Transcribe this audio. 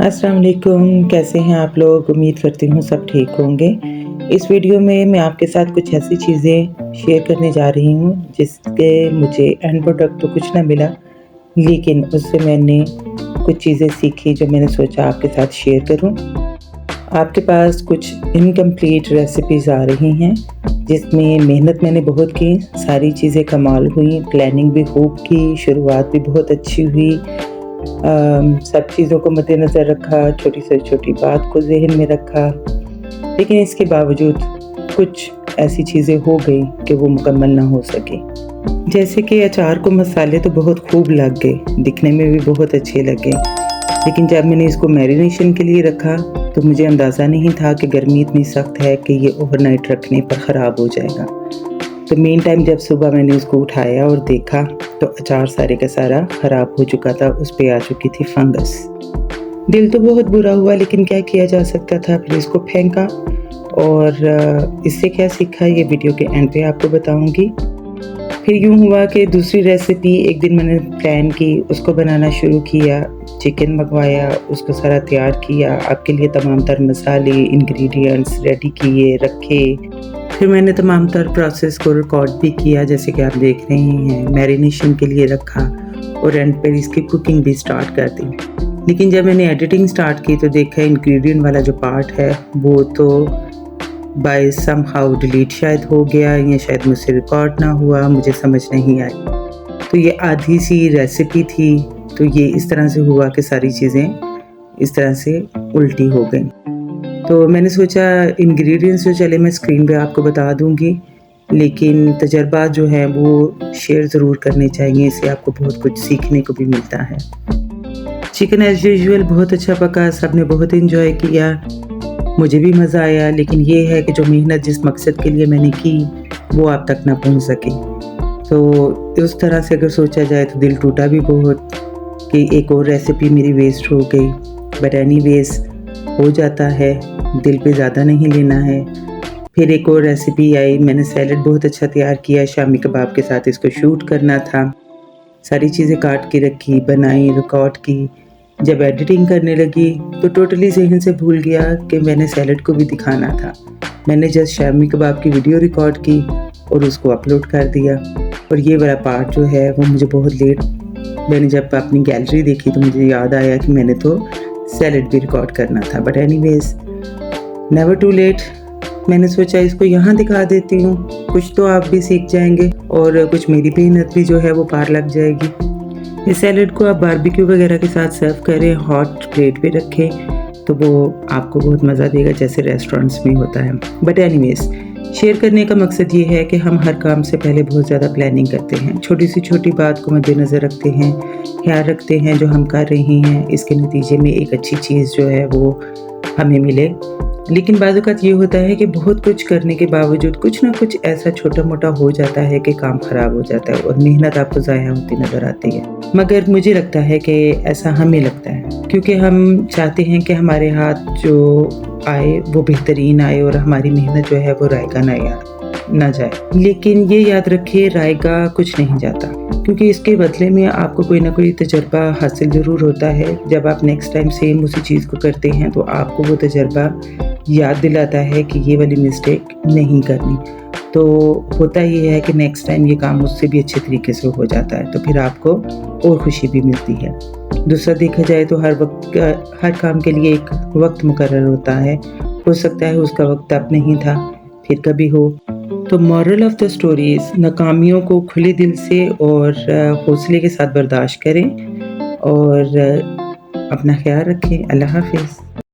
अस्सलाम वालेकुम, कैसे हैं आप लोग? उम्मीद करती हूँ सब ठीक होंगे। इस वीडियो में मैं आपके साथ कुछ ऐसी चीज़ें शेयर करने जा रही हूँ जिसके मुझे एंड प्रोडक्ट तो कुछ ना मिला, लेकिन उससे मैंने कुछ चीज़ें सीखी जो मैंने सोचा आपके साथ शेयर करूँ। आपके पास कुछ इनकम्प्लीट रेसिपीज़ आ रही हैं जिसमें मेहनत मैंने बहुत की, सारी चीज़ें कमाल हुई, प्लानिंग भी खूब की, शुरुआत भी बहुत अच्छी हुई। सब चीज़ों को मद्देनज़र रखा, छोटी से छोटी बात को ज़हन में रखा, लेकिन इसके बावजूद कुछ ऐसी चीज़ें हो गई कि वो मुकम्मल ना हो सकी। जैसे कि अचार को मसाले तो बहुत खूब लग गए, दिखने में भी बहुत अच्छे लगे, लेकिन जब मैंने इसको मैरिनेशन के लिए रखा तो मुझे अंदाज़ा नहीं था कि गर्मी इतनी सख्त है कि ये ओवरनाइट रखने पर ख़राब हो जाएगा। तो मेन टाइम जब सुबह मैंने इसको उठाया और देखा तो अचार सारे का सारा ख़राब हो चुका था, उस पे आ चुकी थी फंगस। दिल तो बहुत बुरा हुआ, लेकिन क्या किया जा सकता था। फिर इसको फेंका और इससे क्या सीखा ये वीडियो के एंड पे आपको बताऊंगी। फिर यूँ हुआ कि दूसरी रेसिपी एक दिन मैंने प्लान की, उसको बनाना शुरू किया, चिकन मंगवाया, उसको सारा तैयार किया, आपके लिए तमाम तर मसाले इंग्रेडिएंट्स रेडी किए रखे। फिर मैंने तमाम तर प्रोसेस को रिकॉर्ड भी किया, जैसे कि आप देख रहे हैं, मैरिनेशन के लिए रखा और एंड पर इसकी कुकिंग भी स्टार्ट कर दी। लेकिन जब मैंने एडिटिंग स्टार्ट की तो देखा इंग्रेडिएंट वाला जो पार्ट है वो तो बाय समहाउ डिलीट शायद हो गया, या शायद मुझसे रिकॉर्ड ना हुआ, मुझे समझ नहीं आई। तो ये आधी सी रेसिपी थी, तो ये इस तरह से हुआ कि सारी चीज़ें इस तरह से उल्टी हो गई। तो मैंने सोचा इंग्रेडिएंट्स जो चले मैं स्क्रीन पे आपको बता दूंगी, लेकिन तजर्बा जो है वो शेयर ज़रूर करने चाहिए, इससे आपको बहुत कुछ सीखने को भी मिलता है। चिकन एज़ यूजुअल बहुत अच्छा पका, सब ने बहुत इंजॉय किया, मुझे भी मज़ा आया, लेकिन ये है कि जो मेहनत जिस मकसद के लिए मैंने की वो आप तक ना पहुंच सकी। तो उस तरह से अगर सोचा जाए तो दिल टूटा भी बहुत कि एक और रेसिपी मेरी वेस्ट हो गई, बट एनीवेज़ हो जाता है, दिल पे ज़्यादा नहीं लेना है। फिर एक और रेसिपी आई, मैंने सैलड बहुत अच्छा तैयार किया, शामी कबाब के साथ इसको शूट करना था, सारी चीज़ें काट के रखी, बनाई, रिकॉर्ड की। जब एडिटिंग करने लगी तो टोटली ज़हन से भूल गया कि मैंने सैलड को भी दिखाना था। मैंने जस्ट शामी कबाब की वीडियो रिकॉर्ड की और उसको अपलोड कर दिया, और ये वाला पार्ट जो है वो मुझे बहुत लेट, मैंने जब अपनी गैलरी देखी तो मुझे याद आया कि मैंने तो सैलड भी रिकॉर्ड करना था। But anyways never too late, मैंने सोचा इसको यहाँ दिखा देती हूँ, कुछ तो आप भी सीख जाएंगे और कुछ मेरी मेहनत भी जो है वो पार लग जाएगी। इस सैलड को आप बारबेक्यू वगैरह के साथ सर्व करें, हॉट प्लेट पे रखें, तो वो आपको बहुत मज़ा देगा जैसे रेस्टोरेंट्स में होता है। बट एनीवेज़ शेयर करने का मकसद ये है कि हम हर काम से पहले बहुत ज़्यादा प्लानिंग करते हैं, छोटी सी छोटी बात को मद्देनज़र रखते हैं, ख्याल रखते हैं जो हम कर रहे हैं इसके नतीजे में एक अच्छी चीज़ जो है वो हमें मिले। लेकिन बाज़ औक़ात ये होता है कि बहुत कुछ करने के बावजूद कुछ ना कुछ ऐसा छोटा मोटा हो जाता है कि काम ख़राब हो जाता है और मेहनत आपको ज़ाया होती नज़र आती है। मगर मुझे लगता है कि ऐसा हमें लगता है क्योंकि हम चाहते हैं कि हमारे हाथ जो आए वो बेहतरीन आए और हमारी मेहनत जो है वो रायगा ना जाए। लेकिन ये याद रखिए, रायगा कुछ नहीं जाता, क्योंकि इसके बदले में आपको कोई ना कोई तजर्बा हासिल ज़रूर होता है। जब आप नेक्स्ट टाइम सेम उसी चीज़ को करते हैं तो आपको वो तजर्बा याद दिलाता है कि ये वाली मिस्टेक नहीं करनी। तो होता ये है कि नेक्स्ट टाइम ये काम उससे भी अच्छे तरीके से हो जाता है, तो फिर आपको और खुशी भी मिलती है। दूसरा देखा जाए तो हर काम के लिए एक वक्त मुकर्रर होता है, हो सकता है उसका वक्त अब नहीं था, फिर कभी हो। तो मॉरल ऑफ द स्टोरीज, नाकामियों को खुले दिल से और हौसले के साथ बर्दाश्त करें और अपना ख्याल रखें। अल्लाह हाफिज़।